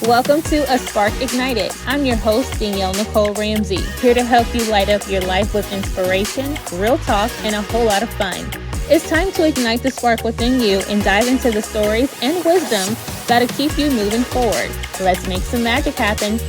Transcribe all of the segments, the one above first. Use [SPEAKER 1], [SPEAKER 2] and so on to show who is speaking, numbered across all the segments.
[SPEAKER 1] Welcome to A Spark Ignited. I'm your host, Danielle Nicole Ramsey, here to help you light up your life with inspiration, real talk, and a whole lot of fun. It's time to ignite the spark within you and dive into the stories and wisdom that'll keep you moving forward. Let's make some magic happen.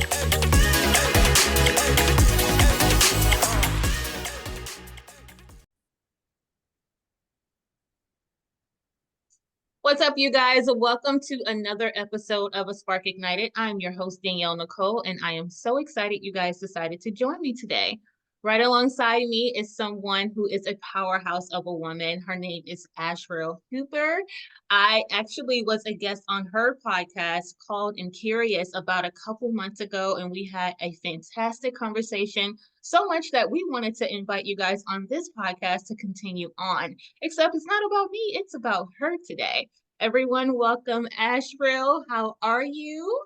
[SPEAKER 1] What's up, you guys? Welcome to another episode of A Spark Ignited. I'm your host, Danielle Nicole, and I am so excited you guys decided to join me today. Right alongside me is someone who is a powerhouse of a woman. Her name is Ashriel Huber. I actually was a guest on her podcast, Called and Curious, about a couple months ago, and we had a fantastic conversation, so much that we wanted to invite you guys on this podcast to continue on. Except it's not about me, it's about her today. Everyone, welcome Ashriel. How are you?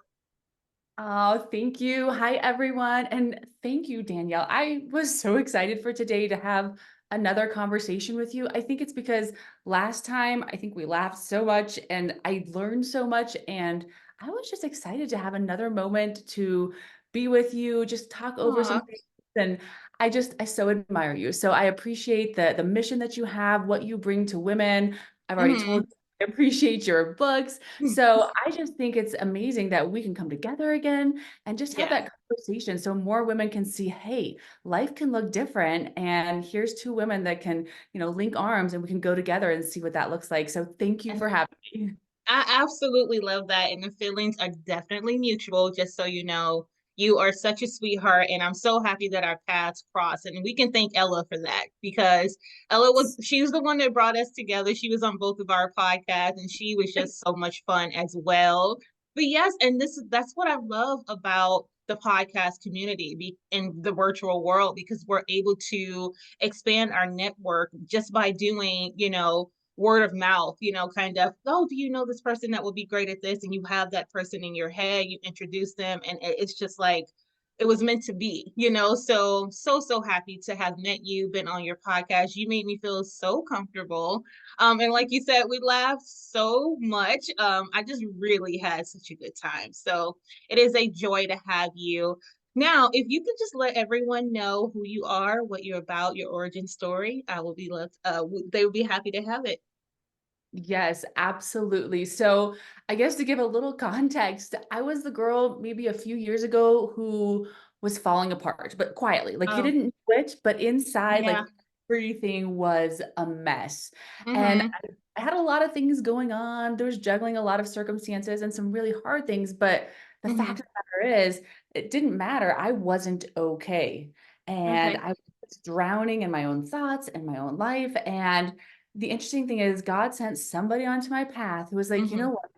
[SPEAKER 2] Oh, thank you. Hi, everyone. And thank you, Danielle. I was so excited for today to have another conversation with you. I think it's because last time I think we laughed so much and I learned so much. And I was just excited to have another moment to be with you, just talk over some
[SPEAKER 1] Aw.
[SPEAKER 2] things. And I so admire you. So I appreciate the mission that you have, what you bring to women. I've already told
[SPEAKER 1] Hmm.
[SPEAKER 2] you I appreciate your books. So I just think it's amazing that we can come together again and just have
[SPEAKER 1] Yeah.
[SPEAKER 2] that conversation so more women can see, hey, life can look different. And here's two women that can, link arms and we can go together and see what that looks like. So thank you for having me.
[SPEAKER 1] I absolutely love that. And the feelings are definitely mutual, just so you know. You are such a sweetheart, and I'm so happy that our paths crossed. And we can thank Ella for that because she's the one that brought us together. She was on both of our podcasts, and she was just so much fun as well. But yes, and that's what I love about the podcast community in the virtual world, because we're able to expand our network just by doing, word of mouth, kind of, oh, do you know this person that will be great at this? And you have that person in your head, you introduce them, and it's just like it was meant to be, so happy to have met you, been on your podcast. You made me feel so comfortable. And like you said, we laughed so much. I just really had such a good time. So it is a joy to have you. Now, if you could just let everyone know who you are, what you're about, your origin story, I will be left. They would be happy to have it.
[SPEAKER 2] Yes, absolutely. So, I guess to give a little context, I was the girl maybe a few years ago who was falling apart, but quietly. Like you
[SPEAKER 1] Oh,
[SPEAKER 2] didn't know it, but inside,
[SPEAKER 1] yeah.
[SPEAKER 2] like everything was a mess. And
[SPEAKER 1] Mm-hmm.
[SPEAKER 2] I had a lot of things going on. There was juggling a lot of circumstances and some really hard things. But the
[SPEAKER 1] Mm-hmm.
[SPEAKER 2] fact of the matter is, it didn't matter. I wasn't okay. And
[SPEAKER 1] Okay.
[SPEAKER 2] I was drowning in my own thoughts and my own life. And the interesting thing is God sent somebody onto my path who was like, you
[SPEAKER 1] Mm-hmm.
[SPEAKER 2] know what?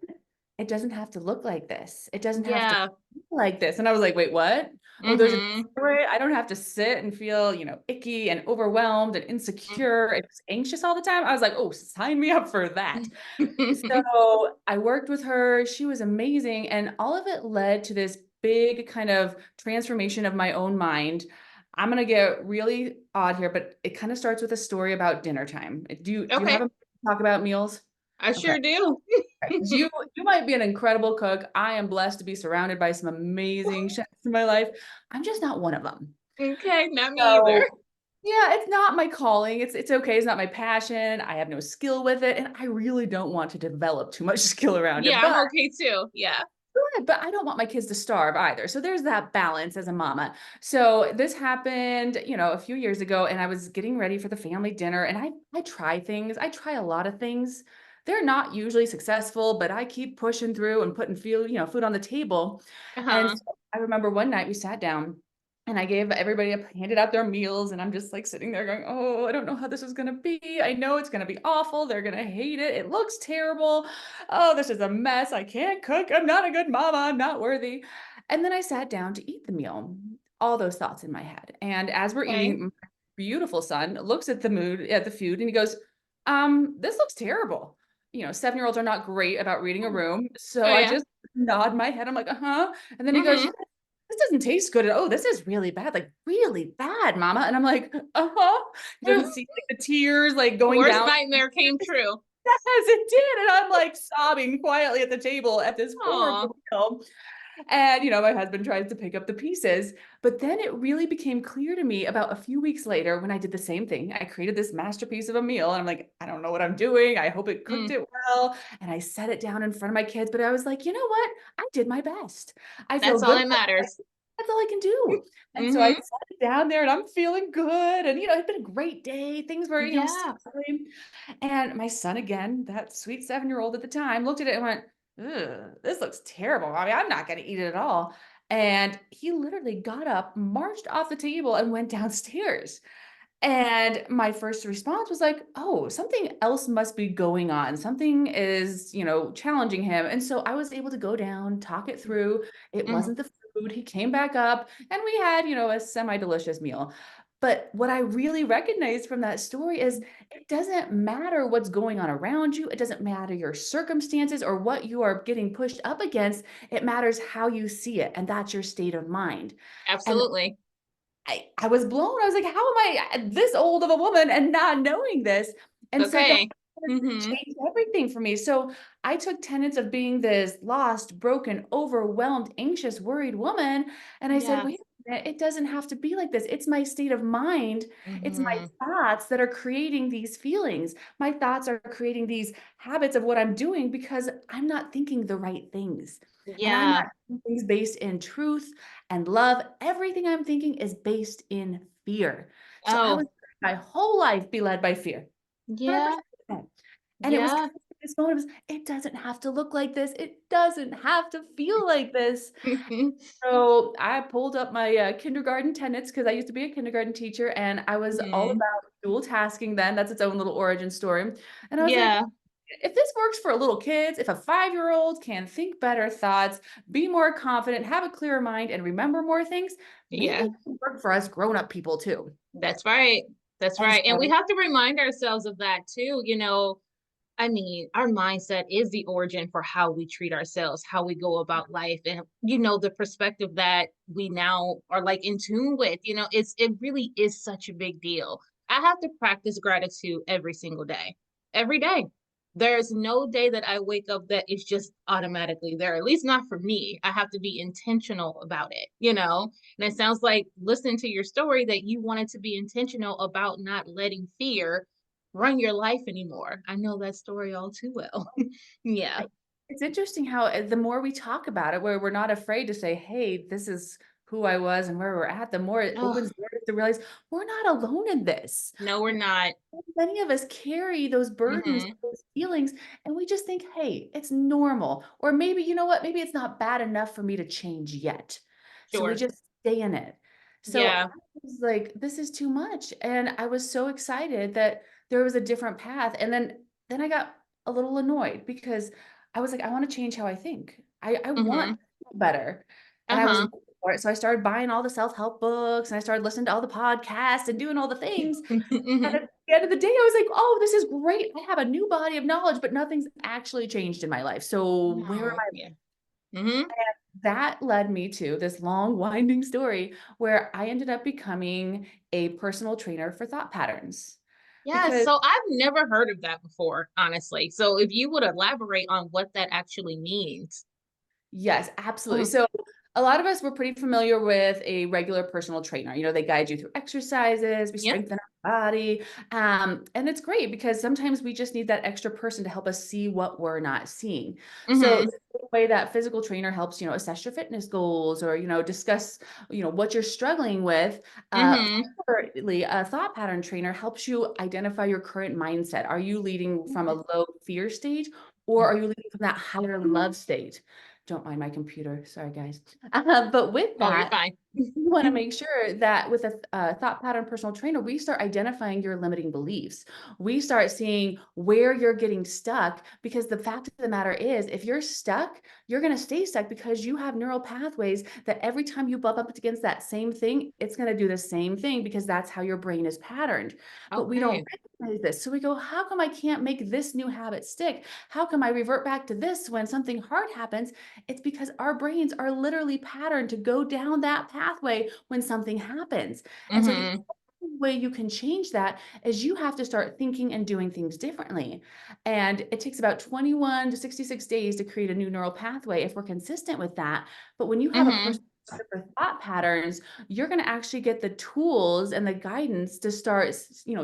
[SPEAKER 2] It doesn't have to look like this. It doesn't have to
[SPEAKER 1] Yeah.
[SPEAKER 2] feel like this. And I was like, wait, what? Oh, there's a
[SPEAKER 1] Mm-hmm.
[SPEAKER 2] way. I don't have to sit and feel, icky and overwhelmed and insecure and just anxious all the time. I was like, oh, sign me up for that. So I worked with her. She was amazing. And all of it led to this big kind of transformation of my own mind. I'm gonna get really odd here, but it kind of starts with a story about dinner time. Do you have
[SPEAKER 1] Okay.
[SPEAKER 2] a talk about meals?
[SPEAKER 1] I
[SPEAKER 2] Okay.
[SPEAKER 1] sure do.
[SPEAKER 2] Okay. 'Cause you might be an incredible cook. I am blessed to be surrounded by some amazing chefs in my life. I'm just not one of them.
[SPEAKER 1] Okay, not me either.
[SPEAKER 2] So yeah, it's not my calling. It's okay. It's not my passion. I have no skill with it, and I really don't want to develop too much skill around it.
[SPEAKER 1] Yeah, I'm okay too. Yeah.
[SPEAKER 2] But I don't want my kids to starve either. So there's that balance as a mama. So this happened, a few years ago, and I was getting ready for the family dinner, and I try things. I try a lot of things. They're not usually successful, but I keep pushing through and putting food on the table. And
[SPEAKER 1] Uh-huh.
[SPEAKER 2] so I remember one night we sat down and I gave everybody handed out their meals, and I'm just like sitting there going, "Oh, I don't know how this is going to be. I know it's going to be awful. They're going to hate it. It looks terrible. Oh, this is a mess. I can't cook. I'm not a good mama. I'm not worthy." And then I sat down to eat the meal. All those thoughts in my head. And as we're
[SPEAKER 1] Okay.
[SPEAKER 2] eating, my beautiful son looks at the food, and he goes, this looks terrible. 7-year-olds are not great about reading a room.
[SPEAKER 1] Oh
[SPEAKER 2] So I
[SPEAKER 1] yeah.
[SPEAKER 2] just nod my head. I'm like, uh-huh. And then he goes,
[SPEAKER 1] Mm-hmm.
[SPEAKER 2] "Yeah, this doesn't taste good. Oh, this is really bad, like really bad, mama." And I'm like, uh-huh. He doesn't see like the tears like going
[SPEAKER 1] Worst
[SPEAKER 2] down.
[SPEAKER 1] nightmare came true.
[SPEAKER 2] Yes, it did. And I'm like sobbing quietly at the table at this
[SPEAKER 1] Oh.
[SPEAKER 2] horrible meal. And, my husband tries to pick up the pieces. But then it really became clear to me about a few weeks later when I did the same thing. I created this masterpiece of a meal. And I'm like, I don't know what I'm doing. I hope it cooked
[SPEAKER 1] Mm,
[SPEAKER 2] it well. And I set it down in front of my kids. But I was like, you know what? I did my best. I feel
[SPEAKER 1] that's all
[SPEAKER 2] good.
[SPEAKER 1] that matters.
[SPEAKER 2] That's all I can do. And so I
[SPEAKER 1] Mm-hmm.
[SPEAKER 2] sat it down there and I'm feeling good. And, it'd been a great day. Things were,
[SPEAKER 1] Yeah.
[SPEAKER 2] smiling. And my son, again, that sweet 7-year-old at the time, looked at it and went, ugh, this looks terrible. I mean, I'm not going to eat it at all. And he literally got up, marched off the table, and went downstairs. And my first response was like, "Oh, something else must be going on. Something is, challenging him." And so I was able to go down, talk it through. It
[SPEAKER 1] Mm-hmm.
[SPEAKER 2] wasn't the food. He came back up and we had, a semi-delicious meal. But what I really recognized from that story is it doesn't matter what's going on around you. It doesn't matter your circumstances or what you are getting pushed up against. It matters how you see it. And that's your state of mind. And
[SPEAKER 1] Absolutely.
[SPEAKER 2] I was blown. I was like, "How am I this old of a woman and not knowing this?" And so that
[SPEAKER 1] Okay. Mm-hmm.
[SPEAKER 2] changed everything for me. So I took tenets of being this lost, broken, overwhelmed, anxious, worried woman, and I said,
[SPEAKER 1] Yeah.
[SPEAKER 2] "Wait a minute, it doesn't have to be like this. It's my state of mind. It's my
[SPEAKER 1] Mm-hmm.
[SPEAKER 2] thoughts that are creating these feelings. My thoughts are creating these habits of what I'm doing because I'm not thinking the right things. And I'm
[SPEAKER 1] Yeah.
[SPEAKER 2] not doing things based in truth and love. Everything I'm thinking is based in fear." So I was
[SPEAKER 1] Oh,
[SPEAKER 2] my whole life be led by fear.
[SPEAKER 1] yeah.
[SPEAKER 2] 100%. And it was
[SPEAKER 1] Yeah.
[SPEAKER 2] kind of this moment of, it doesn't have to look like this. It doesn't have to feel like this. So I pulled up my kindergarten tenets because I used to be a kindergarten teacher and I was all
[SPEAKER 1] Mm-hmm.
[SPEAKER 2] about dual tasking then. That's its own little origin story. And I was like,
[SPEAKER 1] Yeah.
[SPEAKER 2] if this works for little kids, if a 5-year-old can think better thoughts, be more confident, have a clearer mind, and remember more things, maybe
[SPEAKER 1] Yeah.
[SPEAKER 2] it can work for us grown-up people too.
[SPEAKER 1] That's right. That's
[SPEAKER 2] And
[SPEAKER 1] right. And we
[SPEAKER 2] so
[SPEAKER 1] have to remind ourselves of that too. I mean, our mindset is the origin for how we treat ourselves, how we go about life, and the perspective that we now are like in tune with. It really is such a big deal. I have to practice gratitude every single day. Every day. There's no day that I wake up that is just automatically there, at least not for me. I have to be intentional about it. And it sounds like listening to your story that you wanted to be intentional about not letting fear run your life anymore. I know that story all too well. Yeah.
[SPEAKER 2] I it's interesting how, the more we talk about it, where we're not afraid to say, "Hey, this is who I was and where we're at," the more it
[SPEAKER 1] Oh,
[SPEAKER 2] opens doors to realize we're not alone in this.
[SPEAKER 1] no, we're not.
[SPEAKER 2] Many of us carry those burdens,
[SPEAKER 1] Mhm.
[SPEAKER 2] those feelings, and we just think, "Hey, it's normal." Or maybe, you know what? Maybe it's not bad enough for me to change yet. So we
[SPEAKER 1] Sure.
[SPEAKER 2] just stay in it. So
[SPEAKER 1] Yeah.
[SPEAKER 2] I was like, this is too much. And I was so excited that there was a different path. And then I got a little annoyed because I was like, I want to change how I think. I want
[SPEAKER 1] Mhm.
[SPEAKER 2] to feel better. And I was
[SPEAKER 1] Uh-huh.
[SPEAKER 2] looking for it. So I started buying all the self-help books and I started listening to all the podcasts and doing all the things. And
[SPEAKER 1] Mhm.
[SPEAKER 2] at the end of the day, I was like, "Oh, this is great. I have a new body of knowledge, but nothing's actually changed in my life. So where am
[SPEAKER 1] No.
[SPEAKER 2] I?"
[SPEAKER 1] Yeah. Mhm.
[SPEAKER 2] That led me to this long, winding story where I ended up becoming a personal trainer for thought patterns.
[SPEAKER 1] Yeah,
[SPEAKER 2] Because
[SPEAKER 1] so I've never heard of that before, honestly. So if you would elaborate on what that actually means.
[SPEAKER 2] yes, absolutely.
[SPEAKER 1] Oh,
[SPEAKER 2] So a lot of us were pretty familiar with a regular personal trainer. They guide you through exercises, we
[SPEAKER 1] yep.
[SPEAKER 2] strengthen our body. And it's great because sometimes we just need that extra person to help us see what we're not seeing. So
[SPEAKER 1] Mhm.
[SPEAKER 2] the way that physical trainer helps, assess your fitness goals or, discuss, what you're struggling with.
[SPEAKER 1] Mhm.
[SPEAKER 2] Separately, a thought pattern trainer helps you identify your current mindset. Are you leading from a
[SPEAKER 1] Okay.
[SPEAKER 2] low fear state or are you leading from that higher love state? Don't mind my computer. Sorry, guys. But with
[SPEAKER 1] Oh, you're
[SPEAKER 2] that,
[SPEAKER 1] fine.
[SPEAKER 2] you want to make sure that with a thought pattern personal trainer, we start identifying your limiting beliefs. We start seeing where you're getting stuck because the fact of the matter is, if you're stuck, you're going to stay stuck because you have neural pathways that every time you bump up against that same thing, it's going to do the same thing because that's how your brain is patterned. But we don't
[SPEAKER 1] Okay.
[SPEAKER 2] recognize this. So we go, how come I can't make this new habit stick? How come I revert back to this when something hard happens? It's because our brains are literally patterned to go down that pathway when something happens. And so you
[SPEAKER 1] Mhm.
[SPEAKER 2] way you can change that is you have to start thinking and doing things differently. And it takes about 21 to 66 days to create a new neural pathway if we're consistent with that. But when you have a
[SPEAKER 1] Mm-hmm.
[SPEAKER 2] person for thought patterns, you're going to actually get the tools and the guidance to start,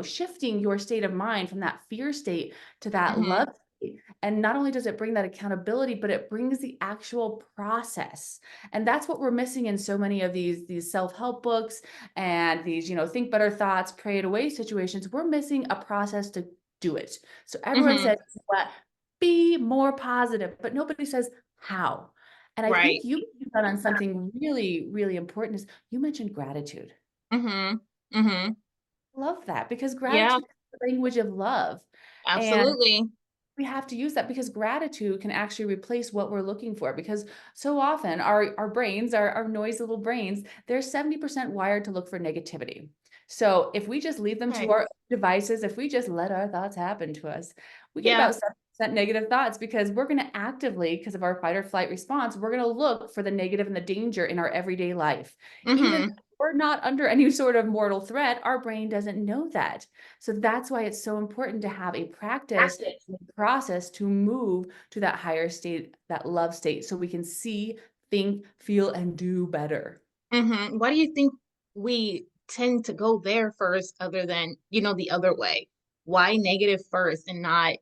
[SPEAKER 2] shifting your state of mind from that fear state to that
[SPEAKER 1] Mm-hmm.
[SPEAKER 2] love state. And not only does it bring that accountability, but it brings the actual process. And that's what we're missing in so many of these self-help books and these, think better thoughts, pray it away situations. We're missing a process to do it. So everyone
[SPEAKER 1] Mm-hmm.
[SPEAKER 2] says, what? Be more positive, but nobody says how. And I think
[SPEAKER 1] Right.
[SPEAKER 2] you got on something really, really important is you mentioned gratitude.
[SPEAKER 1] Mm-hmm. Mm-hmm.
[SPEAKER 2] Love that because
[SPEAKER 1] Yeah,
[SPEAKER 2] gratitude is the language of love. And
[SPEAKER 1] absolutely.
[SPEAKER 2] we have to use that because gratitude can actually replace what we're looking for. Because so often our brains, our noisy little brains, they're 70% wired to look for negativity. So if we just leave them to
[SPEAKER 1] Okay.
[SPEAKER 2] our devices, if we just let our thoughts happen to us, we get
[SPEAKER 1] Yeah.
[SPEAKER 2] about 7% negative thoughts because we're going to actively, because of our fight or flight response, we're going to look for the negative and the danger in our everyday life. Even
[SPEAKER 1] Mm-hmm.
[SPEAKER 2] if we're not under any sort of mortal threat, our brain doesn't know that. So that's why it's so important to have a practice process to move to that higher state, that love state, so we can see, think, feel, and do better.
[SPEAKER 1] Mm-hmm. Why do you think we tend to go there first other than, the other way? Why negative first and not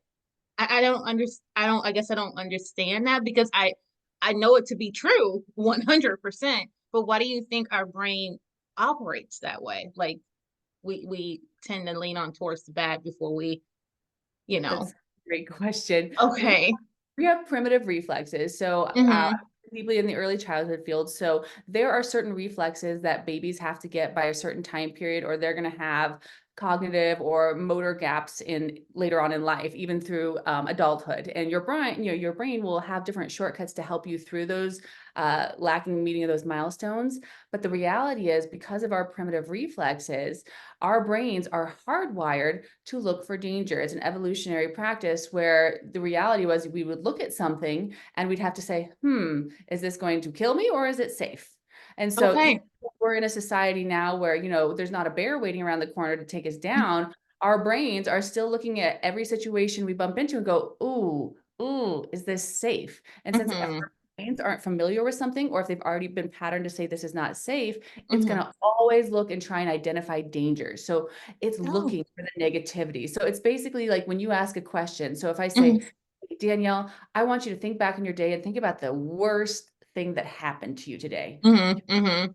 [SPEAKER 1] I don't understand. I guess I don't understand that because I know it to be true 100%. But why do you think our brain operates that way? Like we tend to lean on towards the bad before we, you
[SPEAKER 2] That's
[SPEAKER 1] know.
[SPEAKER 2] a great question.
[SPEAKER 1] Okay.
[SPEAKER 2] We have primitive reflexes. So,
[SPEAKER 1] Mhm.
[SPEAKER 2] deeply in the early childhood field. So, there are certain reflexes that babies have to get by a certain time period, or they're going to have cognitive or motor gaps in later on in life, even through adulthood. And your brain will have different shortcuts to help you through those lacking meeting of those milestones. But the reality is, because of our primitive reflexes, our brains are hardwired to look for danger. It's an evolutionary practice where the reality was we would look at something and we'd have to say, is this going to kill me or is it safe? And so even
[SPEAKER 1] Okay.
[SPEAKER 2] if we're in a society now where, there's not a bear waiting around the corner to take us down, our brains are still looking at every situation we bump into and go, ooh, is this safe? And since our
[SPEAKER 1] Mhm.
[SPEAKER 2] brains aren't familiar with something, or if they've already been patterned to say this is not safe, it's going
[SPEAKER 1] Mhm.
[SPEAKER 2] to always look and try and identify dangers. So it's
[SPEAKER 1] Oh.
[SPEAKER 2] looking for the negativity. So it's basically like when you ask a question. So if I say,
[SPEAKER 1] Mhm.
[SPEAKER 2] "Hey, Danielle, I want you to think back in your day and think about the worst thing that happened to you today."
[SPEAKER 1] Mhm. Mhm.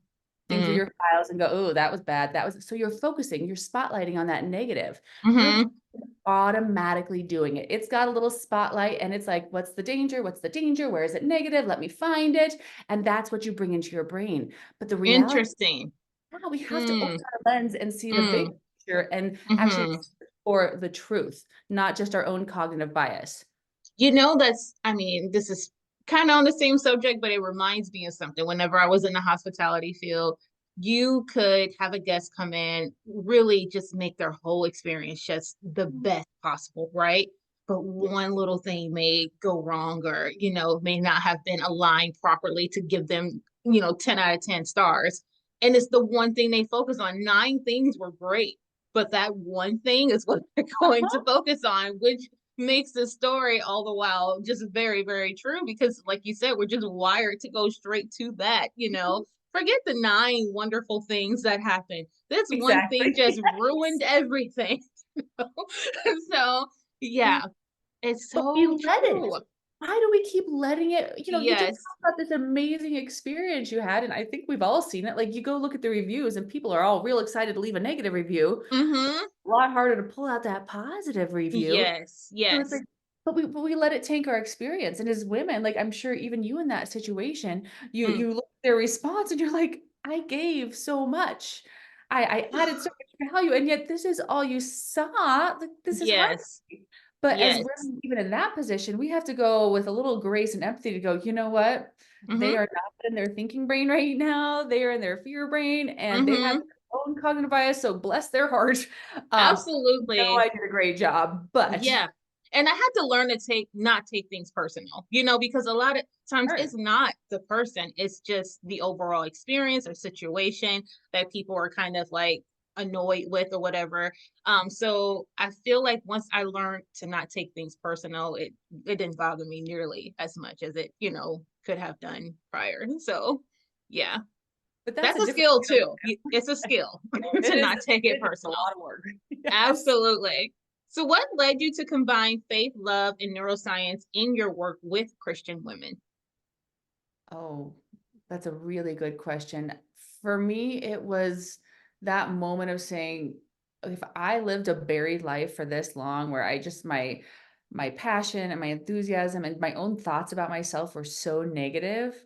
[SPEAKER 2] Think through
[SPEAKER 1] Mhm.
[SPEAKER 2] your files and go, "Oh, that was bad. That was," so you're focusing, you're spotlighting on that negative. Your brain
[SPEAKER 1] Mhm.
[SPEAKER 2] is automatically doing it. It's got a little spotlight and it's like, what's the danger? What's the danger? Where is it negative? Let me find it. And that's what you bring into your brain. But the reality,
[SPEAKER 1] Interesting.
[SPEAKER 2] yeah, we have to open
[SPEAKER 1] Mm.
[SPEAKER 2] our lens and see the big
[SPEAKER 1] Mm.
[SPEAKER 2] picture and actually
[SPEAKER 1] Mhm.
[SPEAKER 2] for the truth, not just our own cognitive bias.
[SPEAKER 1] This is kind of on the same subject, but it reminds me of something. Whenever I was in the hospitality field, you could have a guest come in, really just make their whole experience just the best possible, right? But one little thing may go wrong or, may not have been aligned properly to give them, 10 out of 10 stars. And it's the one thing they focus on. Nine things were great, but that one thing is what they're going to focus on, which makes the story all the while just very, very true because, like you said, we're just wired to go straight to that. Forget the nine wonderful things that happened. This one thing
[SPEAKER 2] Exactly.
[SPEAKER 1] just ruined everything. So, yeah, it's
[SPEAKER 2] But we
[SPEAKER 1] so
[SPEAKER 2] let it.
[SPEAKER 1] true.
[SPEAKER 2] Why do we keep letting it? You just
[SPEAKER 1] Yes.
[SPEAKER 2] talked about this amazing experience you had, and I think we've all seen it. Like you go look at the reviews, and people are all real excited to leave a negative review.
[SPEAKER 1] Mm-hmm.
[SPEAKER 2] A lot harder to pull out that positive review.
[SPEAKER 1] Yes.
[SPEAKER 2] So it's
[SPEAKER 1] Yes.
[SPEAKER 2] like, but we let it tank our experience. And as women, like I'm sure even you in that situation, you
[SPEAKER 1] Mm.
[SPEAKER 2] you look at their response and you're like, I gave so much. I added so much value, and yet this is all you saw. Like, this is hard.
[SPEAKER 1] Yes.
[SPEAKER 2] But as
[SPEAKER 1] Yes.
[SPEAKER 2] women, even in that position, we have to go with a little grace and empathy to go, you know what? They
[SPEAKER 1] Mm-hmm.
[SPEAKER 2] are not in their thinking brain right now. They are in their fear brain and they have
[SPEAKER 1] Mm-hmm.
[SPEAKER 2] their own cognitive bias. So bless their heart. No,
[SPEAKER 1] Absolutely.
[SPEAKER 2] I did a great job, but
[SPEAKER 1] Yeah. And I had to learn to not take things personal, because a lot of times
[SPEAKER 2] sure.
[SPEAKER 1] it's not the person, it's just the overall experience or situation that people are kind of like annoyed with or whatever. So I feel like once I learned to not take things personal, it didn't bother me nearly as much as it, could have done prior. So yeah,
[SPEAKER 2] But that's
[SPEAKER 1] that's
[SPEAKER 2] a
[SPEAKER 1] a
[SPEAKER 2] different
[SPEAKER 1] skill
[SPEAKER 2] feeling.
[SPEAKER 1] too. It's a skill
[SPEAKER 2] It
[SPEAKER 1] to
[SPEAKER 2] is
[SPEAKER 1] not take it
[SPEAKER 2] it is a
[SPEAKER 1] personal.
[SPEAKER 2] lot of work. Yes.
[SPEAKER 1] Absolutely. So what led you to combine faith, love, and neuroscience in your work with Christian women?
[SPEAKER 2] Oh, that's a really good question. For me, it was that moment of saying, if I lived a buried life for this long where I just my passion and my enthusiasm and my own thoughts about myself were so negative,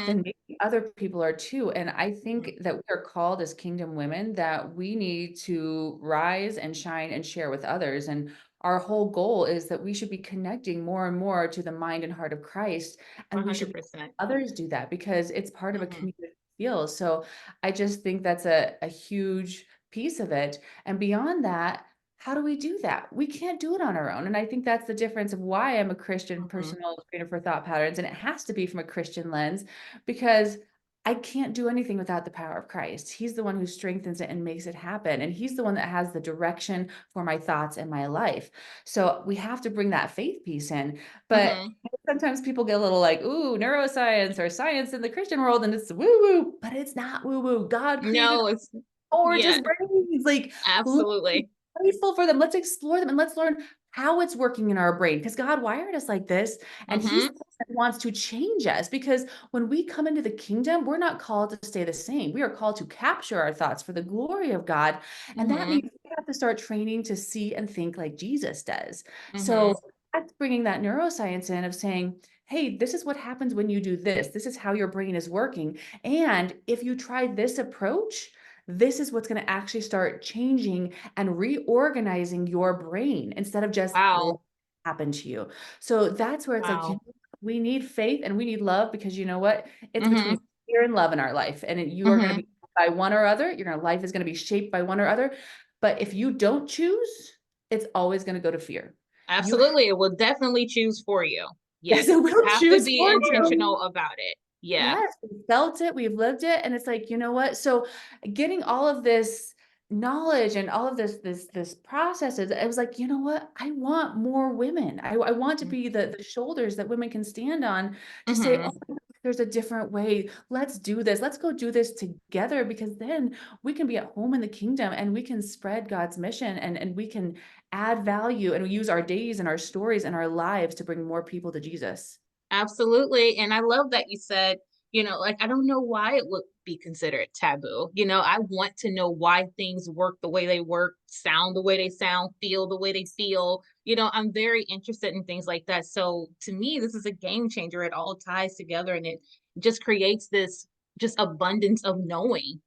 [SPEAKER 2] then
[SPEAKER 1] Mhm,
[SPEAKER 2] maybe other people are too. And I
[SPEAKER 1] mhm,
[SPEAKER 2] think that we are called as kingdom women that we need to rise and shine and share with others. And our whole goal is that we should be connecting more and more to the mind and heart of Christ. And we should
[SPEAKER 1] 100%.
[SPEAKER 2] others do that because it's part of a
[SPEAKER 1] Mhm,
[SPEAKER 2] community feel. So I just think that's a huge piece of it. And beyond that, how do we do that? We can't do it on our own. And I think that's the difference of why I'm a Christian
[SPEAKER 1] mhm,
[SPEAKER 2] personal trainer for thought patterns. And it has to be from a Christian lens because I can't do anything without the power of Christ. He's the one who strengthens it and makes it happen. And he's the one that has the direction for my thoughts and my life. So we have to bring that faith piece in. But
[SPEAKER 1] mhm.
[SPEAKER 2] sometimes people get a little like, ooh, neuroscience or science in the Christian world, and it's woo woo, but it's not woo woo. God created
[SPEAKER 1] No, it's
[SPEAKER 2] gorgeous
[SPEAKER 1] yeah,
[SPEAKER 2] brains. Like, let's be
[SPEAKER 1] absolutely.
[SPEAKER 2] grateful for them. Let's explore them and let's learn how it's working in our brain because God wired us like this. And He's
[SPEAKER 1] Mhm,
[SPEAKER 2] the one that wants to change us because when we come into the kingdom, we're not called to stay the same. We are called to capture our thoughts for the glory of God. And that
[SPEAKER 1] mhm,
[SPEAKER 2] means we have to start training to see and think like Jesus does. So
[SPEAKER 1] mhm.
[SPEAKER 2] that's bringing that neuroscience in of saying, hey, this is what happens when you do this. This is how your brain is working. And if you try this approach, this is what's going to actually start changing and reorganizing your brain instead of just
[SPEAKER 1] Wow,
[SPEAKER 2] happen to you. So that's where it's like,
[SPEAKER 1] wow.
[SPEAKER 2] we need faith and we need love because you know what? It's between
[SPEAKER 1] Mhm,
[SPEAKER 2] fear and love in our life. And you are going to
[SPEAKER 1] mhm.
[SPEAKER 2] be by one or other. Your life is going to be shaped by one or other. But if you don't choose, it's always going to go to fear. You
[SPEAKER 1] Absolutely, it will definitely choose for you.
[SPEAKER 2] Yes,
[SPEAKER 1] Yes,
[SPEAKER 2] it
[SPEAKER 1] you
[SPEAKER 2] will
[SPEAKER 1] have to
[SPEAKER 2] choose
[SPEAKER 1] be
[SPEAKER 2] for you.
[SPEAKER 1] intentional about it. Yeah.
[SPEAKER 2] Yes, we felt it, we've lived it, and it's like, you know what? So getting all of this knowledge and all of this processes, I was like, you know what? I want more women. I want to
[SPEAKER 1] Mhm,
[SPEAKER 2] be the shoulders that women can stand on to say, oh,
[SPEAKER 1] mhm.
[SPEAKER 2] there's a different way. Let's do this. Let's go do this together because then we can be at home in the kingdom and we can spread God's mission and we can add value and we use our days and our stories and our lives to bring more people to Jesus.
[SPEAKER 1] Absolutely. And I love that you said, like, I don't know why it would be considered taboo. I want to know why things work the way they work, sound the way they sound, feel the way they feel. I'm very interested in things like that. So to me, this is a game changer. It all ties together and it just creates this just abundance of knowing,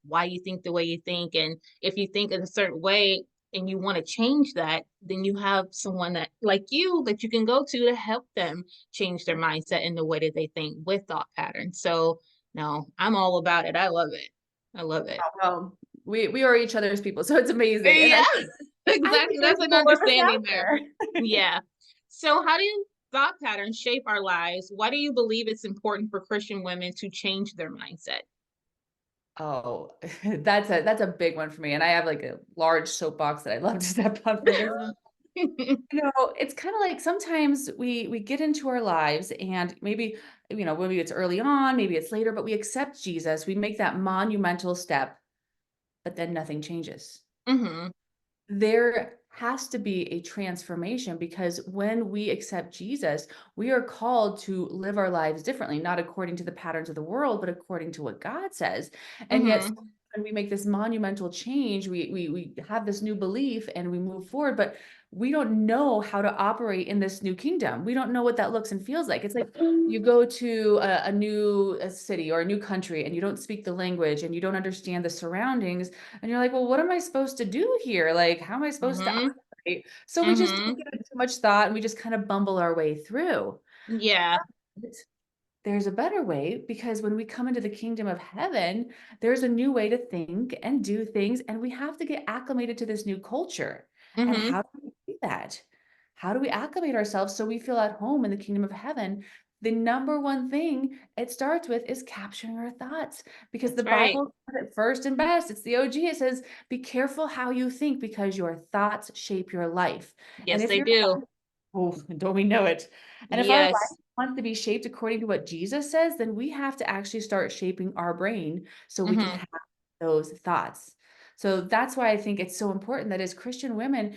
[SPEAKER 1] why you think the way you think. And if you think in a certain way, and you want to change that, then you have someone that like you that you can go to help them change their mindset in the way that they think with thought patterns. So no, I'm all about it. I love it. I love it.
[SPEAKER 2] Well, we are each other's people, so it's amazing, and
[SPEAKER 1] Yeah,
[SPEAKER 2] I think
[SPEAKER 1] exactly.
[SPEAKER 2] there's
[SPEAKER 1] That's an
[SPEAKER 2] more of us
[SPEAKER 1] understanding
[SPEAKER 2] out
[SPEAKER 1] there.
[SPEAKER 2] there.
[SPEAKER 1] Yeah. So how do thought patterns shape our lives? Why do you believe it's important for Christian women to change their mindset?
[SPEAKER 2] Oh, that's a big one for me, and I have, like, a large soapbox that I love to step on for this one. It's kinda like sometimes we get into our lives and maybe, maybe it's early on, maybe it's later, but we accept Jesus, we make that monumental step, but then nothing changes.
[SPEAKER 1] Mhm.
[SPEAKER 2] There has to be a transformation because when we accept Jesus, we are called to live our lives differently, not according to the patterns of the world, but according to what God says. And yet,
[SPEAKER 1] Mhm.
[SPEAKER 2] when we make this monumental change, we have this new belief and we move forward, but we don't know how to operate in this new kingdom. We don't know what that looks and feels like. It's like you go to a new city or a new country and you don't speak the language and you don't understand the surroundings and you're like, well, what am I supposed to do here? Like, how am I supposed to
[SPEAKER 1] Mhm.
[SPEAKER 2] operate? So we just don't
[SPEAKER 1] Mhm.
[SPEAKER 2] give it too much thought and we just kind of bumble our way through.
[SPEAKER 1] Yeah.
[SPEAKER 2] But there's a better way because when we come into the kingdom of heaven, there's a new way to think and do things, and we have to get acclimated to this new culture. And
[SPEAKER 1] Mhm.
[SPEAKER 2] how do we do that? How do we acclimate ourselves so we feel at home in the kingdom of heaven? the number one thing it starts with is capturing our thoughts, because the
[SPEAKER 1] That's right.
[SPEAKER 2] Bible says it first and best. It's the OG. It says, "Be careful how you think, because your thoughts shape your life." And
[SPEAKER 1] Yes,
[SPEAKER 2] if
[SPEAKER 1] they
[SPEAKER 2] your
[SPEAKER 1] do.
[SPEAKER 2] oh, don't we know it? And if our life
[SPEAKER 1] Yes.
[SPEAKER 2] wants to be shaped according to what Jesus says, then we have to actually start shaping our brain so we can
[SPEAKER 1] Hmm.
[SPEAKER 2] have those thoughts. So that's why I think it's so important that as Christian women,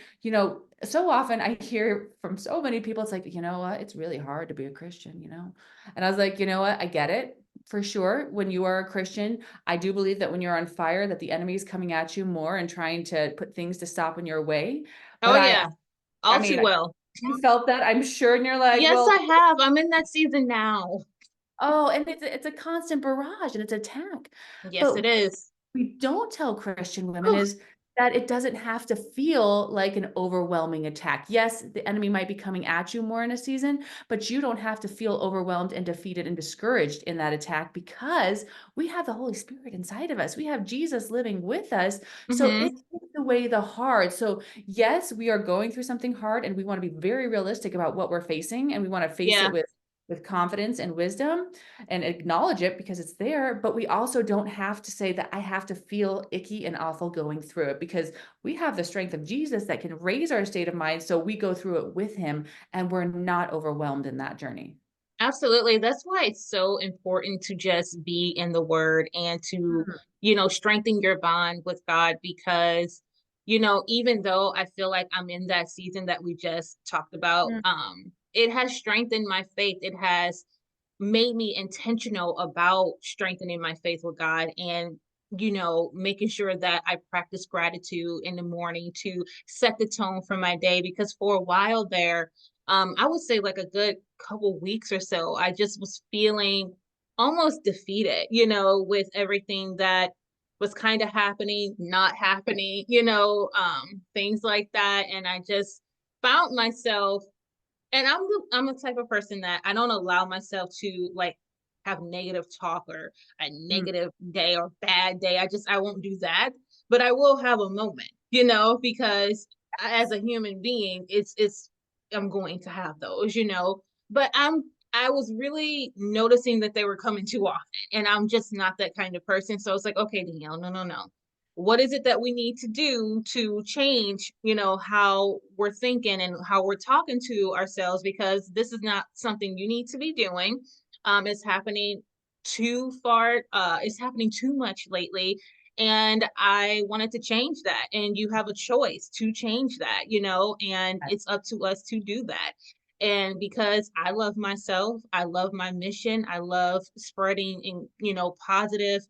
[SPEAKER 2] so often I hear from so many people, it's like, you know what, it's really hard to be a Christian. And I was like, you know what, I get it. For sure, when you are a Christian, I do believe that when you're on fire, that the enemy is coming at you more and trying to put things to stop in your way.
[SPEAKER 1] Oh
[SPEAKER 2] But I,
[SPEAKER 1] yeah.
[SPEAKER 2] I
[SPEAKER 1] All too
[SPEAKER 2] mean,
[SPEAKER 1] well.
[SPEAKER 2] you felt that, I'm sure, and you're like,
[SPEAKER 1] Yes,
[SPEAKER 2] well,
[SPEAKER 1] I have. I'm in that season now.
[SPEAKER 2] oh, and it's a constant barrage and it's attack.
[SPEAKER 1] Yes,
[SPEAKER 2] But
[SPEAKER 1] it is.
[SPEAKER 2] we don't tell Christian women
[SPEAKER 1] Whew.
[SPEAKER 2] is that it doesn't have to feel like an overwhelming attack. Yes, the enemy might be coming at you more in a season, but you don't have to feel overwhelmed and defeated and discouraged in that attack, because we have the Holy Spirit inside of us. We have Jesus living with us. So it
[SPEAKER 1] Hmm.
[SPEAKER 2] takes away the hard. So, yes, we are going through something hard, and we want to be very realistic about what we're facing, and we want to face it
[SPEAKER 1] Yeah.
[SPEAKER 2] with confidence and wisdom and acknowledge it because it's there, but we also don't have to say that I have to feel icky and awful going through it, because we have the strength of Jesus that can raise our state of mind so we go through it with him and we're not overwhelmed in that journey.
[SPEAKER 1] Absolutely. That's why it's so important to just be in the word and to,
[SPEAKER 2] Mm,
[SPEAKER 1] strengthen your bond with God because, even though I feel like I'm in that season that we just talked about,
[SPEAKER 2] mm,
[SPEAKER 1] it has strengthened my faith. It has made me intentional about strengthening my faith with God and making sure that I practice gratitude in the morning to set the tone for my day because for a while there I would say like a good couple weeks or so I just was feeling almost defeated, with everything that was kind of happening, not happening, things like that and I just found myself and I'm the type of person that I don't allow myself to like have negative talk or a
[SPEAKER 2] mm.
[SPEAKER 1] negative day or bad day. I won't do that, but I will have a moment, because as a human being, it's I'm going to have those, But I was really noticing that they were coming too often, and I'm just not that kind of person. So it's like, okay, Danielle, no, no, no, what is it that we need to do to change how we're thinking and how we're talking to ourselves because this is not something you need to be doing. It's happening too far, it's happening too much lately and I wanted to change that and you have a choice to change that, and it's up to us to do that. And because I love myself, I love my mission, I love spreading in positive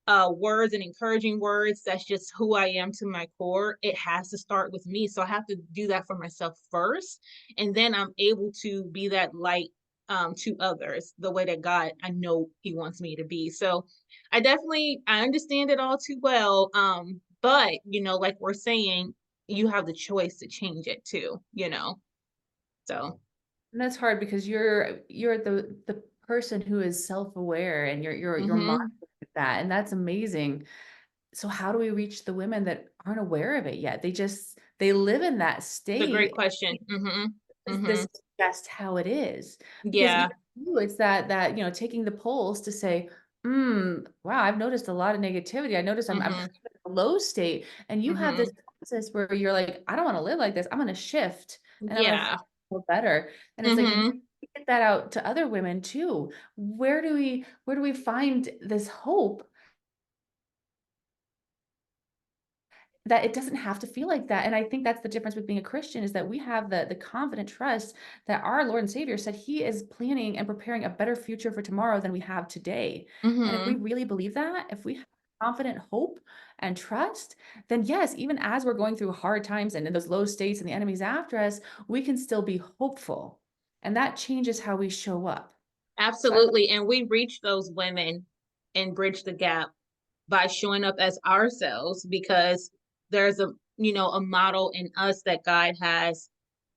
[SPEAKER 1] words and encouraging words. That's just who I am to my core. It has to start with me. So I have to do that for myself first. And then I'm able to be that light to others the way that God, I know He wants me to be. So I understand it all too well. But, like we're saying, you have the choice to change it too. So,
[SPEAKER 2] And that's hard because you're the person who is self-aware, and you're
[SPEAKER 1] hmm,
[SPEAKER 2] monitoring that, and that's amazing. So how do we reach the women that aren't aware of it yet? They live in that
[SPEAKER 1] it's a great
[SPEAKER 2] state.
[SPEAKER 1] question.
[SPEAKER 2] This
[SPEAKER 1] Hmm.
[SPEAKER 2] is just how it is. Because even
[SPEAKER 1] Yeah.
[SPEAKER 2] you, it's that taking the polls to say, wow, I've noticed a lot of negativity. I noticed I'm
[SPEAKER 1] Hmm.
[SPEAKER 2] kind of in a low state. And you have this
[SPEAKER 1] Hmm.
[SPEAKER 2] process where you're like, I don't want to live like this. I'm going to shift and I'm going to
[SPEAKER 1] Yeah.
[SPEAKER 2] feel better. And it's like, we
[SPEAKER 1] Hmm.
[SPEAKER 2] get that out to other women too. Where do we find this hope that it doesn't have to feel like that? And I think that's the difference with being a Christian, is that we have the confident trust that our Lord and Savior said he is planning and preparing a better future for tomorrow than we have today. And if we
[SPEAKER 1] Hmm.
[SPEAKER 2] really believe that, if we have confident hope and trust, then yes, even as we're going through hard times and in those low states and the enemy's after us, we can still be hopeful. And that changes how we show up. So I love
[SPEAKER 1] Absolutely. And we reach those women and bridge the gap by showing up as ourselves because there's a model in us that God has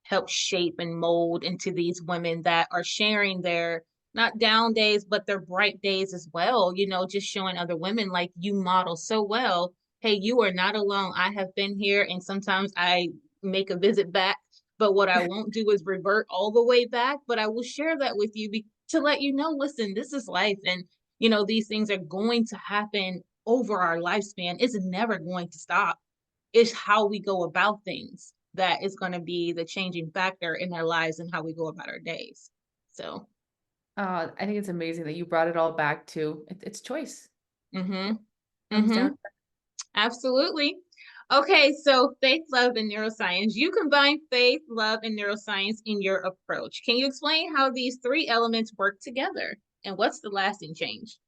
[SPEAKER 1] helped shape and mold into these women that are sharing their not down days, but their bright days as well, just showing other women like you model so well. Hey, you are not alone. I have been here and sometimes I make a visit back, but what I won't do is revert all the way back, but I will share that with you to let you know, listen, this is life. And, you know, these things are going to happen over our lifespan. It's never going to stop. It's how we go about things that is going to be the changing factor in our lives and how we go about our days. So,
[SPEAKER 2] I think it's amazing that you brought it all back to it's choice.
[SPEAKER 1] mm-hmm,
[SPEAKER 2] It comes
[SPEAKER 1] mm-hmm,
[SPEAKER 2] down.
[SPEAKER 1] absolutely. Okay, so faith, love, and neuroscience. You combine faith, love, and neuroscience in your approach. Can you explain how these three elements work together and what's the lasting change?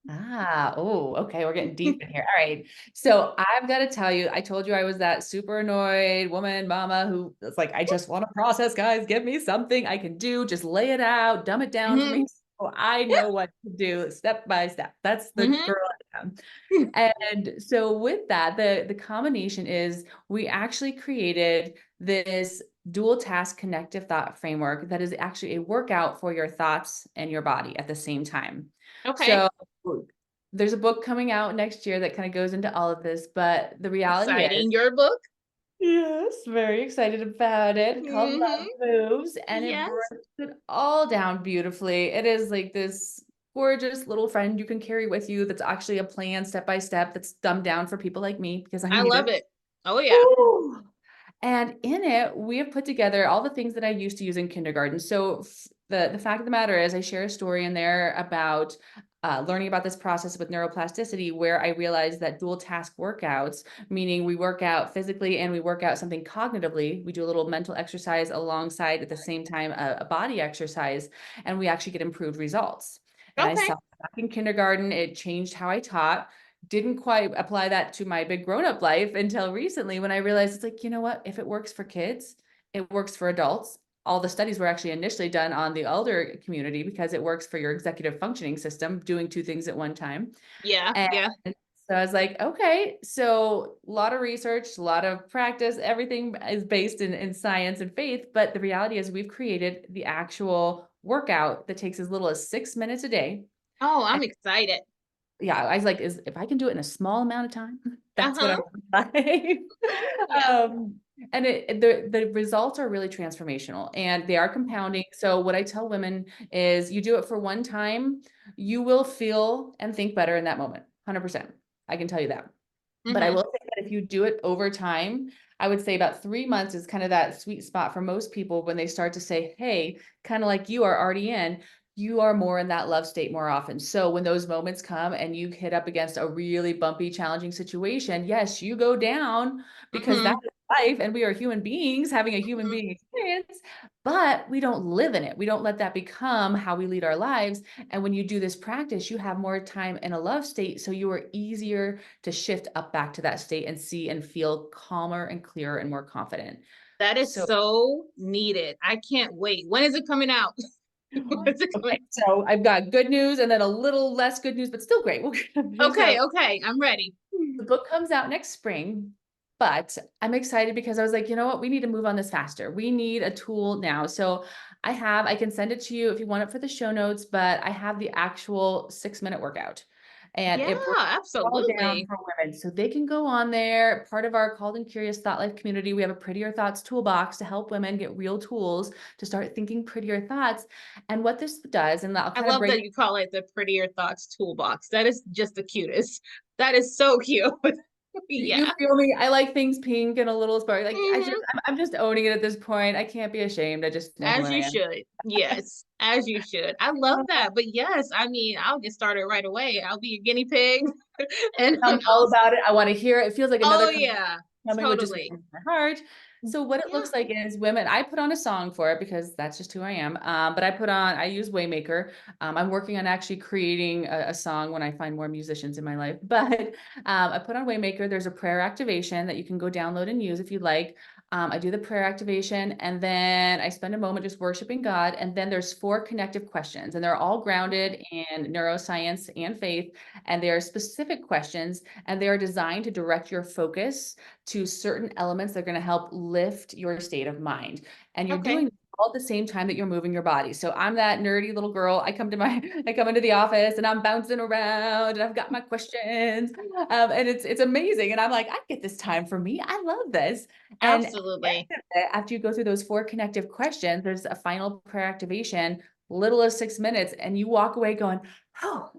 [SPEAKER 2] Oh, okay. We're getting deep in here. All right. So I've got to tell you, I told you I was that super annoyed woman, mama, who was like, I just want to process, guys. Give me something I can do. Just lay it out, dumb it down for
[SPEAKER 1] Mm-hmm,
[SPEAKER 2] me. So I know what to do step by step. That's the
[SPEAKER 1] mm-hmm.
[SPEAKER 2] girl I am. And so with that, the combination is we actually created this dual task connective thought framework that is actually a workout for your thoughts and your body at the same time.
[SPEAKER 1] Okay,
[SPEAKER 2] So there's a book coming out next year that kind of goes into all of this, but the reality is,
[SPEAKER 1] exciting. Your book?
[SPEAKER 2] yes, very excited about it, called
[SPEAKER 1] Mm-hmm.
[SPEAKER 2] Love Moves, and it
[SPEAKER 1] Yes.
[SPEAKER 2] breaks it all down beautifully. It is like this gorgeous little friend you can carry with you that's actually a plan step by step that's dumbed down for people like me because I
[SPEAKER 1] I
[SPEAKER 2] need
[SPEAKER 1] love
[SPEAKER 2] it.
[SPEAKER 1] it. Oh yeah.
[SPEAKER 2] Woo! And in it, we have put together all the things that I used to use in kindergarten. So the fact of the matter is, I share a story in there about learning about this process with neuroplasticity, where I realized that dual task workouts, meaning we work out physically and we work out something cognitively. We do a little mental exercise alongside at the same time a body exercise, and we actually get improved results. And I
[SPEAKER 1] Okay.
[SPEAKER 2] saw back in kindergarten, it changed how I taught. Didn't quite apply that to my big grown-up life until recently when I realized it's like, you know what? If it works for kids, it works for adults. All the studies were actually initially done on the elder community because it works for your executive functioning system, doing two things at one time.
[SPEAKER 1] Yeah,
[SPEAKER 2] And
[SPEAKER 1] yeah.
[SPEAKER 2] so I was like, okay, so a lot of research, a lot of practice, everything is based in science and faith. But the reality is we've created the actual workout that takes as little as 6 minutes a day.
[SPEAKER 1] Oh, I'm excited.
[SPEAKER 2] Yeah, I was like, is if I can do it in a small amount of time, that's what
[SPEAKER 1] Uh-huh.
[SPEAKER 2] I'm like.
[SPEAKER 1] Yeah.
[SPEAKER 2] um, and the results are really transformational and they are compounding. So what I tell women is you do it for one time, you will feel and think better in that moment. 100%. I can tell you that. But I
[SPEAKER 1] Mm-hmm.
[SPEAKER 2] will say that if you do it over time, I would say about 3 months is kind of that sweet spot for most people when they start to say, hey, kind of like you are already in, you are more in that love state more often. So when those moments come and you hit up against a really bumpy, challenging situation, yes, you go down because that
[SPEAKER 1] Mm-hmm.
[SPEAKER 2] is life and we are human beings having a human
[SPEAKER 1] Mm-hmm.
[SPEAKER 2] being experience, but we don't live in it. We don't let that become how we lead our lives. And when you do this practice, you have more time in a love state. So you are easier to shift up back to that state and see and feel calmer and clearer and more confident.
[SPEAKER 1] That is
[SPEAKER 2] So,
[SPEAKER 1] so needed. I can't wait. When is it coming out? When is it
[SPEAKER 2] okay,
[SPEAKER 1] coming?
[SPEAKER 2] so I've got good news and then a little less good news, but still great.
[SPEAKER 1] Okay,
[SPEAKER 2] So
[SPEAKER 1] okay. I'm ready.
[SPEAKER 2] the book comes out next spring, but I'm excited because I was like, you know what? We need to move on this faster. We need a tool now. So I can send it to you if you want it for the show notes, but I have the actual 6 minute workout and
[SPEAKER 1] Yeah,
[SPEAKER 2] it breaks all down
[SPEAKER 1] absolutely.
[SPEAKER 2] for women. So they can go on there, part of our Called and Curious Thought Life community. We have a Prettier Thoughts toolbox to help women get real tools to start thinking prettier thoughts. And what this does, and I'll
[SPEAKER 1] I
[SPEAKER 2] kind of
[SPEAKER 1] love
[SPEAKER 2] break.
[SPEAKER 1] that you call it the Prettier Thoughts Toolbox. That is just the cutest. That is so cute.
[SPEAKER 2] You
[SPEAKER 1] Yeah.
[SPEAKER 2] feel me? I like things pink and a little sparkly. Like
[SPEAKER 1] Hmm.
[SPEAKER 2] I'm just owning it at this point. I can't be ashamed. I just know who
[SPEAKER 1] As
[SPEAKER 2] I
[SPEAKER 1] you
[SPEAKER 2] am.
[SPEAKER 1] should. Yes, as you should. I love that. But yes, I mean, I'll get started right away. I'll be your guinea pig and
[SPEAKER 2] I'm all
[SPEAKER 1] I'll,
[SPEAKER 2] about it. I want to hear it. It feels like another
[SPEAKER 1] oh
[SPEAKER 2] conversation
[SPEAKER 1] yeah,
[SPEAKER 2] coming, which just
[SPEAKER 1] totally.
[SPEAKER 2] warms my heart. So what it
[SPEAKER 1] Yeah.
[SPEAKER 2] looks like is women, I put on a song for it because that's just who I am. But I use Waymaker. I'm working on actually creating a song when I find more musicians in my life. But I put on Waymaker. There's a prayer activation that you can go download and use if you'd like. I do the prayer activation and then I spend a moment just worshiping God. And then there's 4 connective questions and they're all grounded in neuroscience and faith. And they are specific questions and they are designed to direct your focus to certain elements that are going to help lift your state of mind. And you're
[SPEAKER 1] Okay.
[SPEAKER 2] doing all at the same time that you're moving your body. So I'm that nerdy little girl. I come into the office and I'm bouncing around and I've got my questions. And it's amazing. And I'm like, I get this time for me. I love this. And
[SPEAKER 1] Absolutely.
[SPEAKER 2] after you go through those 4 connective questions, there's a final prayer activation. little as 6 minutes, and you walk away going, oh,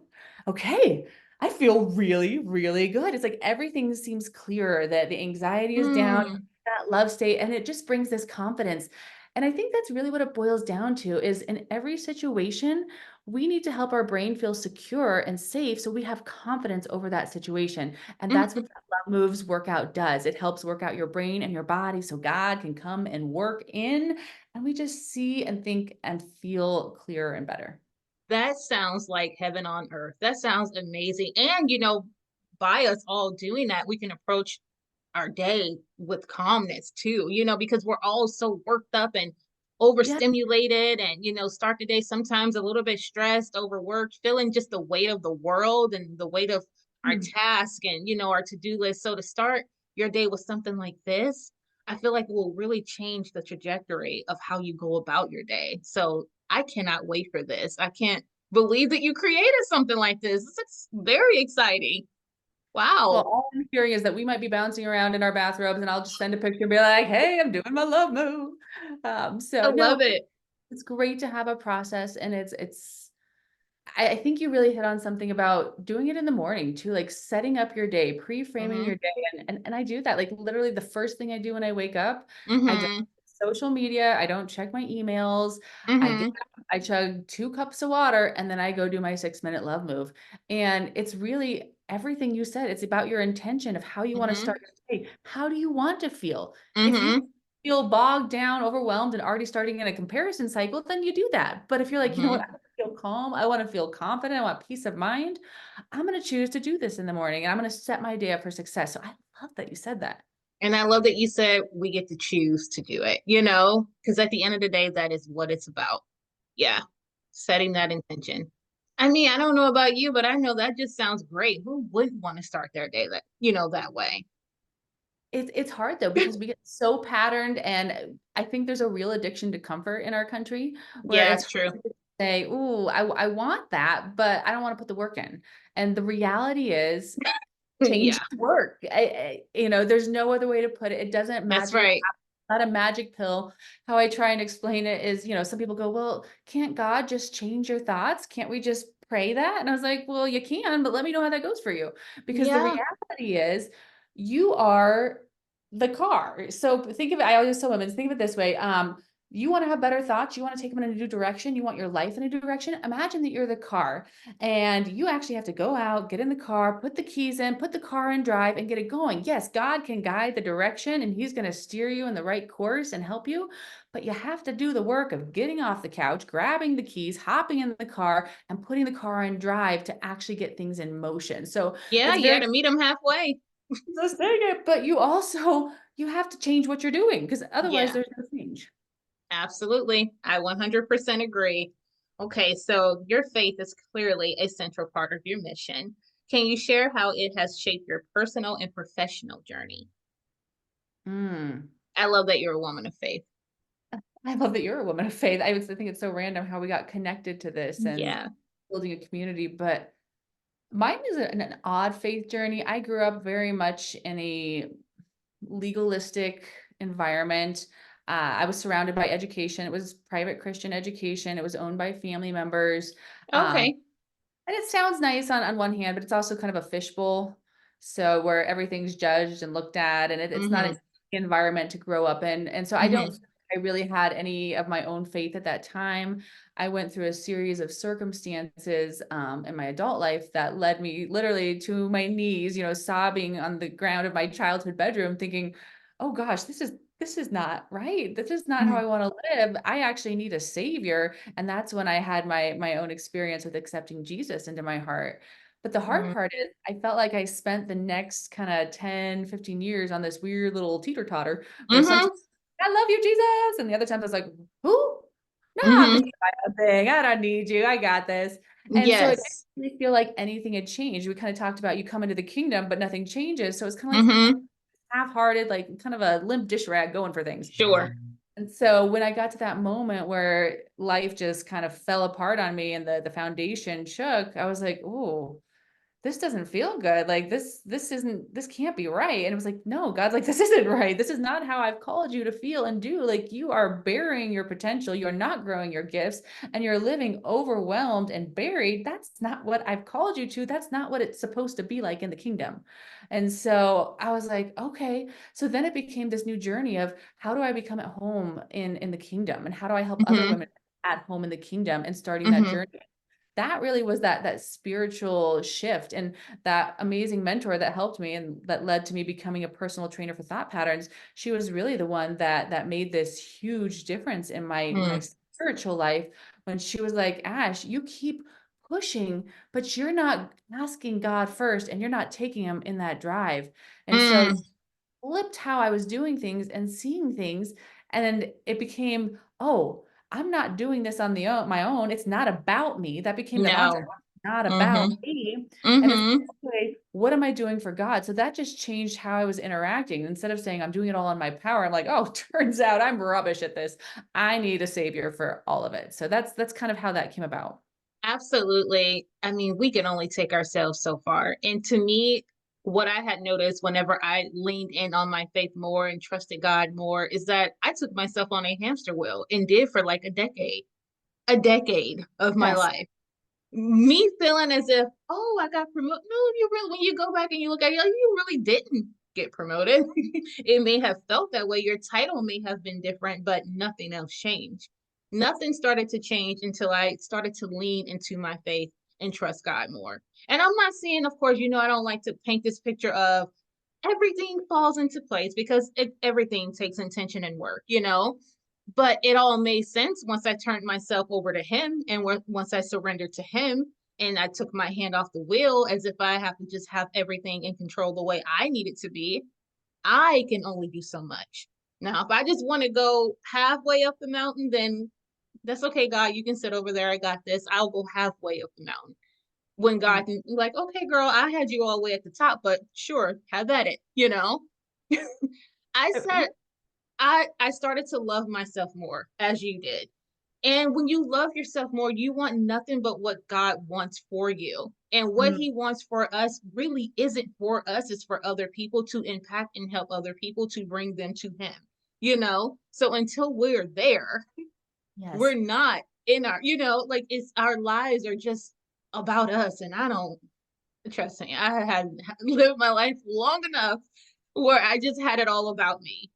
[SPEAKER 2] okay. I feel really, really good. It's like everything seems clearer, that the anxiety is down,
[SPEAKER 1] Mm,
[SPEAKER 2] that love state, and it just brings this confidence. And I think that's really what it boils down to is in every situation, we need to help our brain feel secure and safe so we have confidence over that situation. And that's what
[SPEAKER 1] mhm.
[SPEAKER 2] that love moves workout does. It helps work out your brain and your body so God can come and work in, and we just see and think and feel clearer and better.
[SPEAKER 1] That sounds like heaven on earth. That sounds amazing. And, by us all doing that, we can approach our day with calmness too, because we're all so worked up and
[SPEAKER 2] Yeah.
[SPEAKER 1] overstimulated and, start the day sometimes a little bit stressed, overworked, feeling just the weight of the world and the weight of our
[SPEAKER 2] Mm.
[SPEAKER 1] task and, our to-do list. So to start your day with something like this, I feel like will really change the trajectory of how you go about your day. So I cannot wait for this. I can't believe that you created something like this. It's very exciting.
[SPEAKER 2] Well,
[SPEAKER 1] Wow.
[SPEAKER 2] all I'm hearing is that we might be bouncing around in our bathrobes, and I'll just send a picture and be like, "Hey, I'm doing my love move."
[SPEAKER 1] I
[SPEAKER 2] So no,
[SPEAKER 1] love it.
[SPEAKER 2] it's great to have a process, and it's I think you really hit on something about doing it in the morning too, like setting up your day, pre-framing
[SPEAKER 1] Mhm.
[SPEAKER 2] your day. And I do that. Like literally the first thing I do when I wake up, I don't
[SPEAKER 1] Mhm.
[SPEAKER 2] social media, I don't check my emails. I get
[SPEAKER 1] Mhm.
[SPEAKER 2] up, I chug 2 cups of water, and then I go do my 6 minute love move. And it's really everything you said. It's about your intention of how you want to start
[SPEAKER 1] Mhm.
[SPEAKER 2] your day. How do you want to feel? If you
[SPEAKER 1] Mhm.
[SPEAKER 2] feel bogged down, overwhelmed, and already starting in a comparison cycle, then you do that. But if you're like, you know what,
[SPEAKER 1] Mhm.
[SPEAKER 2] I wanna feel calm, I want to feel confident, I want peace of mind, I'm going to choose to do this in the morning and I'm going to set my day up for success. So I love that you said that.
[SPEAKER 1] And I love that you said we get to choose to do it, because at the end of the day, that is what it's about. Yeah. Setting that intention. I mean, I don't know about you, but I know that just sounds great. Who wouldn't want to start their day that way?
[SPEAKER 2] It's hard though because we get so patterned, and I think there's a real addiction to comfort in our country where
[SPEAKER 1] Yeah,
[SPEAKER 2] it's
[SPEAKER 1] it's true.
[SPEAKER 2] hard to say, "Ooh, I want that, but I don't want to put the work in." And the reality is change
[SPEAKER 1] Yeah,
[SPEAKER 2] is work. There's no other way to put it. It doesn't
[SPEAKER 1] that's
[SPEAKER 2] magically
[SPEAKER 1] right.
[SPEAKER 2] happen. It's not a magic pill. How I try and explain it is, some people go, well, can't God just change your thoughts? Can't we just pray that? And I was like, well, you can, but let me know how that goes for you. Because the
[SPEAKER 1] Yeah.
[SPEAKER 2] reality is you are the car. So think of it, I always tell women, think of it this way. You want to have better thoughts, you want to take them in a new direction, you want your life in a new direction. Imagine that you're the car and you actually have to go out, get in the car, put the keys in, put the car in drive, and get it going. Yes, God can guide the direction and He's going to steer you in the right course and help you. But you have to do the work of getting off the couch, grabbing the keys, hopping in the car, and putting the car in drive to actually get things in motion. So
[SPEAKER 1] Yeah,
[SPEAKER 2] it's
[SPEAKER 1] you got
[SPEAKER 2] very
[SPEAKER 1] to meet them halfway.
[SPEAKER 2] just saying it, but you have to change what you're doing because otherwise
[SPEAKER 1] Yeah.
[SPEAKER 2] there's no change.
[SPEAKER 1] Absolutely. I 100% agree. Okay, so your faith is clearly a central part of your mission. Can you share how it has shaped your personal and professional journey?
[SPEAKER 2] Mm.
[SPEAKER 1] I love that you're a woman of faith.
[SPEAKER 2] I love that you're a woman of faith. I think it's so random how we got connected to this and
[SPEAKER 1] Yeah.
[SPEAKER 2] building a community, but mine is an odd faith journey. I grew up very much in a legalistic environment. I was surrounded by education. It was private Christian education. It was owned by family members. Um,
[SPEAKER 1] Okay.
[SPEAKER 2] and it sounds nice on one hand, but it's also kind of a fishbowl. So where everything's judged and looked at, and it's not an
[SPEAKER 1] Mm-hmm.
[SPEAKER 2] environment to grow up in. And so I don't
[SPEAKER 1] Mm-hmm.
[SPEAKER 2] think I really had any of my own faith at that time. I went through a series of circumstances in my adult life that led me literally to my knees, sobbing on the ground of my childhood bedroom, thinking, "Oh gosh, this is not right. This is not how I want to live. I actually need a savior." And that's when I had my own experience with accepting Jesus into my heart. But the hard
[SPEAKER 1] Mm-hmm.
[SPEAKER 2] part is I felt like I spent the next kind of 10, 15 years on this weird little teeter-totter where sometimes
[SPEAKER 1] Mm-hmm.
[SPEAKER 2] I love you, Jesus. And the other times I was like, who? No, this is
[SPEAKER 1] Mm-hmm.
[SPEAKER 2] my own thing. I don't need you. I got this. And so it didn't
[SPEAKER 1] Yes.
[SPEAKER 2] really feel like anything had changed. We kind of talked about you come into the kingdom, but nothing changes. So it's kind of like
[SPEAKER 1] Mm-hmm.
[SPEAKER 2] half-hearted, like kind of a limp dish rag going for things.
[SPEAKER 1] Sure.
[SPEAKER 2] And so when I got to that moment where life just kind of fell apart on me and the foundation shook, I was like, "Oh, this doesn't feel good. Like this can't be right. And it was like, no, God's like, this isn't right. This is not how I've called you to feel and do. Like you are burying your potential. You're not growing your gifts and you're living overwhelmed and buried. That's not what I've called you to. That's not what it's supposed to be like in the kingdom. And so I was like, okay. So then it became this new journey of how do I become at home in the kingdom, and how do I help other
[SPEAKER 1] Mm-hmm.
[SPEAKER 2] women at home in the kingdom, and starting that
[SPEAKER 1] Mm-hmm.
[SPEAKER 2] journey. That really was that spiritual shift, and that amazing mentor that helped me and that led to me becoming a personal trainer for thought patterns. She was really the one that made this huge difference in my
[SPEAKER 1] Mm-hmm.
[SPEAKER 2] spiritual life, when she was like, Ash, you keep pushing, but you're not asking God first, and you're not taking him in that drive. And so flipped how I was doing things and seeing things. And it became, oh, I'm not doing this on my own. It's not about me. That became the mantra.
[SPEAKER 1] No.
[SPEAKER 2] It's not about
[SPEAKER 1] Mm-hmm.
[SPEAKER 2] me. And it's
[SPEAKER 1] Mm-hmm.
[SPEAKER 2] like, okay, what am I doing for God? So that just changed how I was interacting. Instead of saying I'm doing it all on my power, I'm like, oh, turns out I'm rubbish at this. I need a savior for all of it. So that's kind of how that came about.
[SPEAKER 1] Absolutely. I mean, we can only take ourselves so far. And to me, what I had noticed whenever I leaned in on my faith more and trusted God more is that I took myself on a hamster wheel and did for like a decade of my
[SPEAKER 2] Yes.
[SPEAKER 1] life. Me feeling as if, oh, I got promoted. No, you really, when you go back and you look at it, you really didn't get promoted. It may have felt that way. Your title may have been different, but nothing else changed. Nothing started to change until I started to lean into my faith and trust God more. And I'm not saying, of course, I don't like to paint this picture of everything falls into place because everything takes intention and work. But it all made sense once I turned myself over to him and once I surrendered to him and I took my hand off the wheel as if I have to just have everything in control the way I need it to be. I can only do so much. Now, if I just want to go halfway up the mountain, then that's okay, God. You can sit over there. I got this. I'll go halfway up the mountain. When God
[SPEAKER 2] Mm.
[SPEAKER 1] can, like, okay, girl, I had you all the way at the top, but sure, have at it. I said I started to love myself more as you did. And when you love yourself more, you want nothing but what God wants for you. And what
[SPEAKER 2] Mm.
[SPEAKER 1] he wants for us really isn't for us, it's for other people to impact and help other people to bring them to him. So until we're there, we're
[SPEAKER 2] Yes.
[SPEAKER 1] not in like it's our lives are just about us. And I don't trust me, I had lived my life long enough where I just had it all about me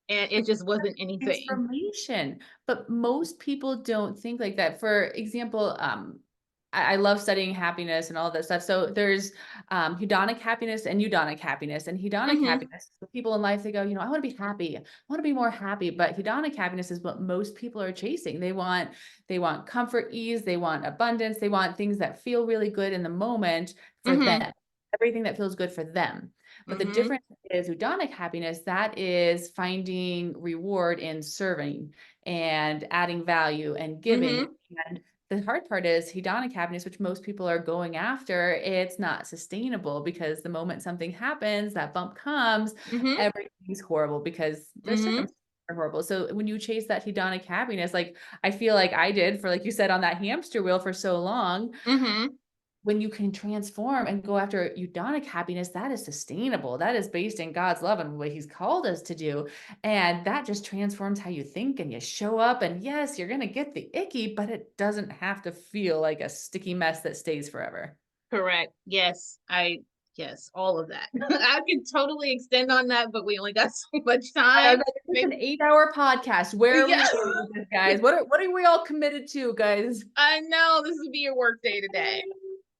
[SPEAKER 1] and it just wasn't anything.
[SPEAKER 2] Transformation. But most people don't think like that. For example, I love studying happiness and all of that stuff. So there's hedonic happiness and eudonic happiness. And hedonic
[SPEAKER 1] Mm-hmm.
[SPEAKER 2] happiness, people in life, they go, I want to be happy. I want to be more happy. But hedonic happiness is what most people are chasing. They want comfort, ease, they want abundance, they want things that feel really good in the moment for
[SPEAKER 1] Mm-hmm.
[SPEAKER 2] them. Everything that feels good for them. But the
[SPEAKER 1] Mm-hmm.
[SPEAKER 2] difference is hedonic happiness, that is finding reward in serving and adding value and giving.
[SPEAKER 1] Mm-hmm.
[SPEAKER 2] And the hard part is hedonic happiness, which most people are going after, it's not sustainable, because the moment something happens, that bump comes,
[SPEAKER 1] Mm-hmm.
[SPEAKER 2] everything's horrible because their
[SPEAKER 1] Mm-hmm.
[SPEAKER 2] circumstances are horrible. So when you chase that hedonic happiness, like I feel like I did for, like you said, on that hamster wheel for so long,
[SPEAKER 1] Mm-hmm.
[SPEAKER 2] when you can transform and go after eudonic happiness, that is sustainable. That is based in God's love and what he's called us to do. And that just transforms how you think and you show up. And yes, you're going to get the icky, but it doesn't have to feel like a sticky mess that stays forever.
[SPEAKER 1] Correct. Yes, all of that. I could totally extend on that, but we only got so much
[SPEAKER 2] I was
[SPEAKER 1] time.
[SPEAKER 2] like, it's an
[SPEAKER 1] Maybe,
[SPEAKER 2] 8-hour podcast. Where are we
[SPEAKER 1] yeah.
[SPEAKER 2] going with this, guys? What are we all committed to, guys?
[SPEAKER 1] I know this would be your work day today.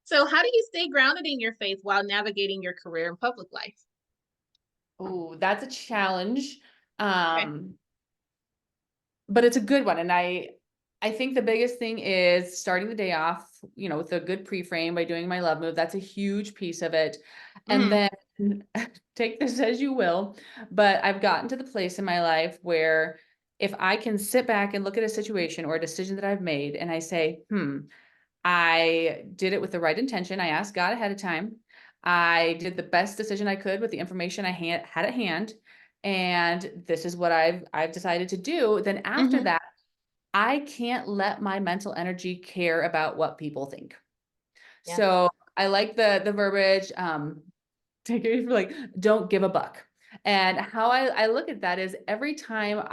[SPEAKER 1] So how do you stay grounded in your faith while navigating your career and public life?
[SPEAKER 2] Oh, that's a challenge.
[SPEAKER 1] Okay.
[SPEAKER 2] Um, but it's a good one. And I think the biggest thing is starting the day off, with a good pre-frame by doing my love move. That's a huge piece of it. And
[SPEAKER 1] Mm-hmm.
[SPEAKER 2] then take this as you will, but I've gotten to the place in my life where if I can sit back and look at a situation or a decision that I've made and I say, I did it with the right intention. I asked God ahead of time. I did the best decision I could with the information I had at hand. And this is what I've decided to do. Then after
[SPEAKER 1] Mm-hmm.
[SPEAKER 2] that, I can't let my mental energy care about what people think.
[SPEAKER 1] Yeah.
[SPEAKER 2] So I like the verbiage, take it for like, don't give a buck. And how I look at that is every time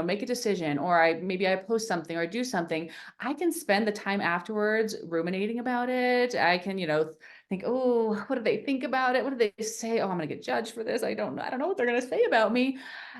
[SPEAKER 2] make a decision, or maybe I post something or do something, I can spend the time afterwards ruminating about it. I can, think, oh, what do they think about it? What do they say? Oh, I'm gonna get judged for this. I don't know what they're gonna say about me.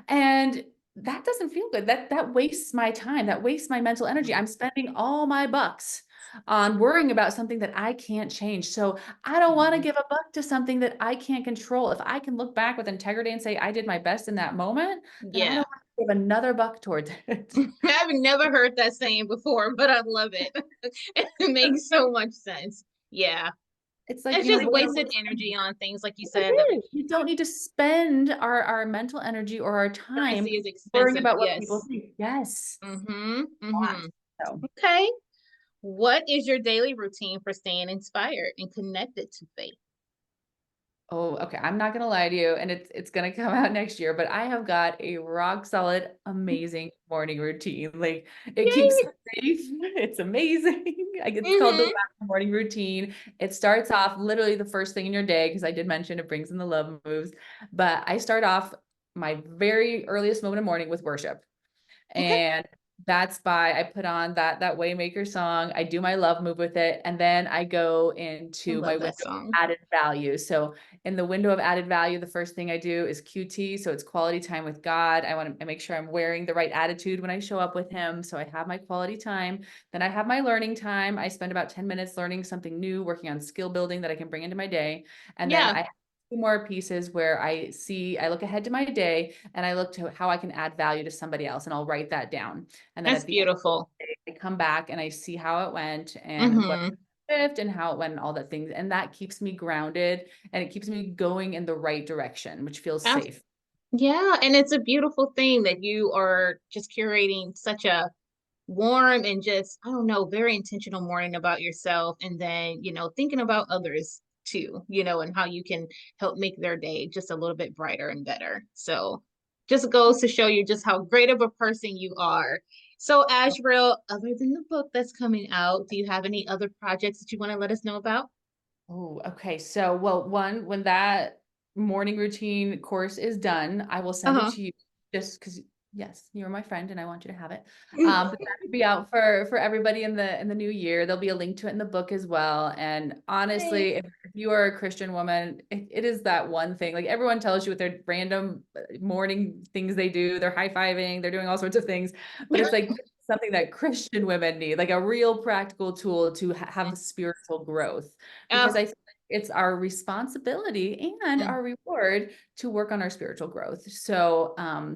[SPEAKER 2] And that doesn't feel good. That wastes my time. That wastes my mental energy. I'm spending all my bucks on worrying about something that I can't change. So I don't want to
[SPEAKER 1] Mhm.
[SPEAKER 2] give a buck to something that I can't control. If I can look back with integrity and say I did my best in that moment, then I
[SPEAKER 1] Yeah.
[SPEAKER 2] don't want to give another buck towards it.
[SPEAKER 1] I've never heard that saying before, but I love it. It makes so much sense. Yeah.
[SPEAKER 2] It's like,
[SPEAKER 1] It's just
[SPEAKER 2] we're gonna
[SPEAKER 1] wasted
[SPEAKER 2] waste
[SPEAKER 1] energy on things like you
[SPEAKER 2] it
[SPEAKER 1] said that
[SPEAKER 2] is. You don't need to spend our mental energy or our time
[SPEAKER 1] currency is
[SPEAKER 2] worrying
[SPEAKER 1] expensive.
[SPEAKER 2] about what people
[SPEAKER 1] Yes.
[SPEAKER 2] think. Yes.
[SPEAKER 1] Mm-hmm.
[SPEAKER 2] Lot.
[SPEAKER 1] Mm-hmm.
[SPEAKER 2] So
[SPEAKER 1] Okay. What is your daily routine for staying inspired and connected to faith?
[SPEAKER 2] oh, okay. I'm not gonna lie to you, and it's gonna come out next year, but I have got a rock solid, amazing morning routine. Like it keeps
[SPEAKER 1] Yay.
[SPEAKER 2] me safe. It's amazing. It's called the
[SPEAKER 1] Mm-hmm.
[SPEAKER 2] Wow morning routine. It starts off literally the first thing in your day, because I did mention it brings in the love moves. But I start off my very earliest moment of morning with worship.
[SPEAKER 1] Okay.
[SPEAKER 2] And that's by I put on that Waymaker song, I do my love move with it, and then I go
[SPEAKER 1] I
[SPEAKER 2] into my
[SPEAKER 1] love that
[SPEAKER 2] window
[SPEAKER 1] song.
[SPEAKER 2] of added value. So in the window of added value, the first thing I do is QT, so it's quality time with God. I want to make sure I'm wearing the right attitude when I show up with him, so I have my quality time. Then I have my learning time. I spend about 10 minutes learning something new, working on skill building that I can bring into my day. And then
[SPEAKER 1] Yeah,
[SPEAKER 2] I have two more pieces where I look ahead to my day and I look to how I can add value to somebody else, and I'll write that down. And then
[SPEAKER 1] that's
[SPEAKER 2] at the end of
[SPEAKER 1] beautiful.
[SPEAKER 2] the day, I come back and I see how it went and what
[SPEAKER 1] Mm-hmm.
[SPEAKER 2] shift and how it went and all that things. And that keeps me grounded and it keeps me going in the right direction, which feels safe.
[SPEAKER 1] Yeah, and it's a beautiful thing that you are just curating such a warm and just, I don't know, very intentional morning about yourself. And then, thinking about others too, and how you can help make their day just a little bit brighter and better. So just goes to show you just how great of a person you are. So, Ashriel, other than the book that's coming out, do you have any other projects that you want to let us know about?
[SPEAKER 2] Oh, okay. So, well, when that morning routine course is done, I will send it
[SPEAKER 1] Uh-huh.
[SPEAKER 2] to you just because, yes, you're my friend and I want you to have it. But that will be out for everybody in the new year. There'll be a link to it in the book as well. And
[SPEAKER 1] Yay.
[SPEAKER 2] honestly, if you are a Christian woman, it is that one thing. Like everyone tells you with their random morning things they do, they're high-fiving, they're doing all sorts of things, but it's like something that Christian women need, like a real practical tool to have spiritual growth, because
[SPEAKER 1] Oh,
[SPEAKER 2] I think it's our responsibility and
[SPEAKER 1] mm,
[SPEAKER 2] our reward to work on our spiritual growth. So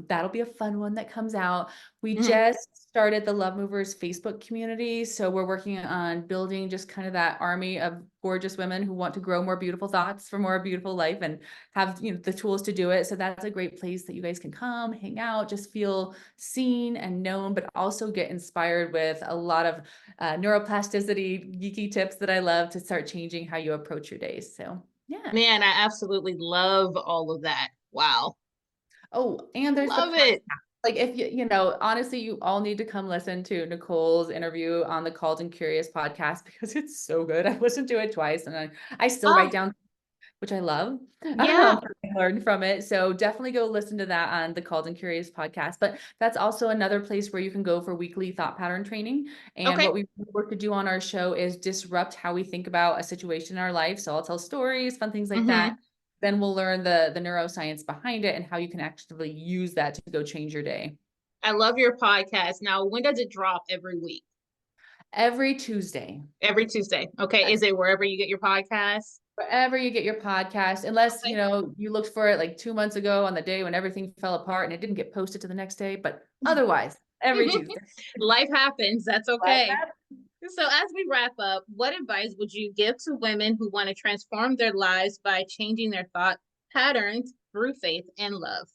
[SPEAKER 2] that'll be a fun one that comes out. We
[SPEAKER 1] mhm.
[SPEAKER 2] just started the Love Movers Facebook community. So we're working on building just kind of that army of gorgeous women who want to grow more beautiful thoughts for more beautiful life and have the tools to do it. So that's a great place that you guys can come, hang out, just feel seen and known, but also get inspired with a lot of neuroplasticity, geeky tips that I love to start changing how you approach your days. So, yeah.
[SPEAKER 1] Man, I absolutely love all of that. Wow.
[SPEAKER 2] Oh, and there's the
[SPEAKER 1] Love
[SPEAKER 2] podcast.
[SPEAKER 1] it.
[SPEAKER 2] Like if honestly, you all need to come listen to Nicole's interview on the Called and Curious podcast because it's so good. I've listened to it twice and I still write
[SPEAKER 1] Oh,
[SPEAKER 2] down, which I love.
[SPEAKER 1] yeah.
[SPEAKER 2] I learned from it. So definitely go listen to that on the Called and Curious podcast. But that's also another place where you can go for weekly thought pattern training. And
[SPEAKER 1] Okay.
[SPEAKER 2] what we work to do on our show is disrupt how we think about a situation in our life. So I'll tell stories, fun things like that.
[SPEAKER 1] Hmm.
[SPEAKER 2] Then we'll learn the neuroscience behind it and how you can actively use that to go change your day.
[SPEAKER 1] I love your podcast. Now, when does it drop every week?
[SPEAKER 2] Every Tuesday.
[SPEAKER 1] Every Tuesday. Okay. Is
[SPEAKER 2] Yes.
[SPEAKER 1] it wherever you get your podcast?
[SPEAKER 2] Wherever you get your podcast, unless
[SPEAKER 1] Okay.
[SPEAKER 2] you looked for it like 2 months ago on the day when everything fell apart and it didn't get posted to the next day, but otherwise, every Tuesday.
[SPEAKER 1] Life happens. That's
[SPEAKER 2] Like
[SPEAKER 1] okay.
[SPEAKER 2] that.
[SPEAKER 1] So, as we wrap up, what advice would you give to women who want to transform their lives by changing their thought patterns through faith and love?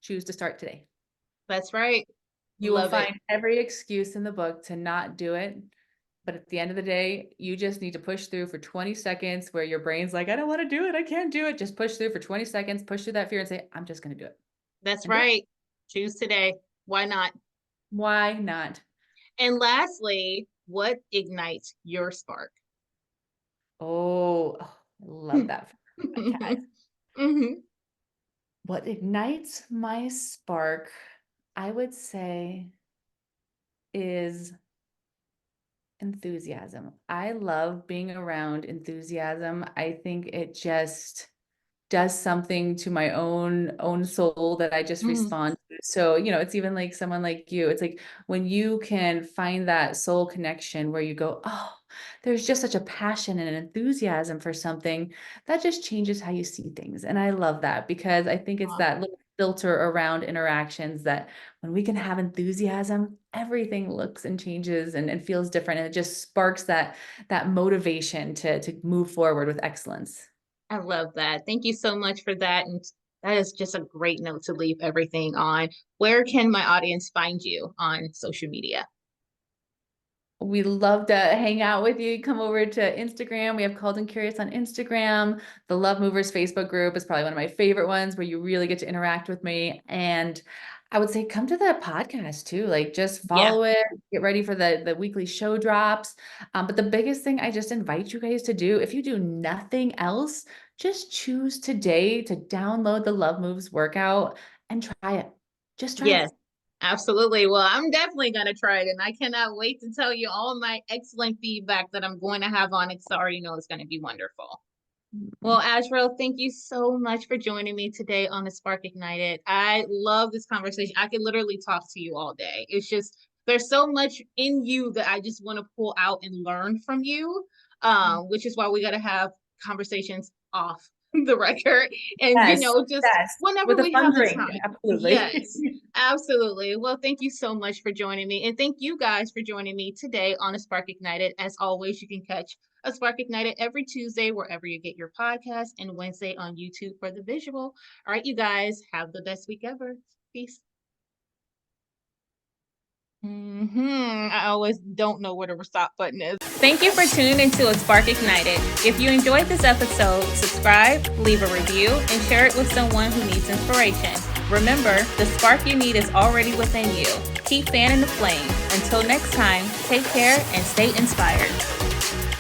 [SPEAKER 2] Choose to start today.
[SPEAKER 1] That's right.
[SPEAKER 2] You will
[SPEAKER 1] Love it.
[SPEAKER 2] find every excuse in the book to not do it. But at the end of the day, you just need to push through for 20 seconds where your brain's like, I don't want to do it. I can't do it. Just push through for 20 seconds, push through that fear and say, I'm just going to do it
[SPEAKER 1] That's
[SPEAKER 2] and do it.
[SPEAKER 1] right. Choose today. Why not?
[SPEAKER 2] Why not?
[SPEAKER 1] And lastly, what ignites your spark?
[SPEAKER 2] Oh, I love that for my cat.
[SPEAKER 1] Hmm.
[SPEAKER 2] What ignites my spark, I would say, is enthusiasm. I love being around enthusiasm. I think it just does something to my own soul that I just
[SPEAKER 1] Hmm.
[SPEAKER 2] respond to. So, it's even like someone like you. It's like when you can find that soul connection where you go, oh, there's just such a passion and an enthusiasm for something that just changes how you see things. And I love that because I think it's that little filter around interactions that when we can have enthusiasm, everything looks and changes and feels different. And it just sparks that motivation to move forward with excellence.
[SPEAKER 1] I love that. Thank you so much for that. And that is just a great note to leave everything on. Where can my audience find you on social media?
[SPEAKER 2] We love to hang out with you. Come over to Instagram. We have Called and Curious on Instagram. The Love Movers Facebook group is probably one of my favorite ones where you really get to interact with me. And I would say come to the podcast too. Like just
[SPEAKER 1] Yeah.
[SPEAKER 2] follow it, get ready for the weekly show drops. But the biggest thing I just invite you guys to do, if you do nothing else, just choose today to download the Love Moves workout and try it. Just try it.
[SPEAKER 1] Yes, absolutely. Well, I'm definitely going to try it. And I cannot wait to tell you all my excellent feedback that I'm going to have on it. So I already know it's going to be wonderful. Well, Ashriel, thank you so much for joining me today on the Spark Ignited. I love this conversation. I could literally talk to you all day. It's just there's so much in you that I just want to pull out and learn from you, which is why we got to have conversations off the record and
[SPEAKER 2] Yes,
[SPEAKER 1] just
[SPEAKER 2] yes,
[SPEAKER 1] whenever
[SPEAKER 2] with a
[SPEAKER 1] we have
[SPEAKER 2] fun
[SPEAKER 1] the
[SPEAKER 2] drink,
[SPEAKER 1] time.
[SPEAKER 2] absolutely.
[SPEAKER 1] Yes, absolutely. Well, thank you so much for joining me, and thank you guys for joining me today on a Spark Ignited. As always, you can catch a Spark Ignited every Tuesday, wherever you get your podcast, and Wednesday on YouTube for the visual. All right, you guys, have the best week ever. Peace. I always don't know where the stop button is. Thank you for tuning into A Spark Ignited. If you enjoyed this episode, subscribe, leave a review, and share it with someone who needs inspiration. Remember, the spark you need is already within you. Keep fanning the flame. Until next time, take care and stay inspired.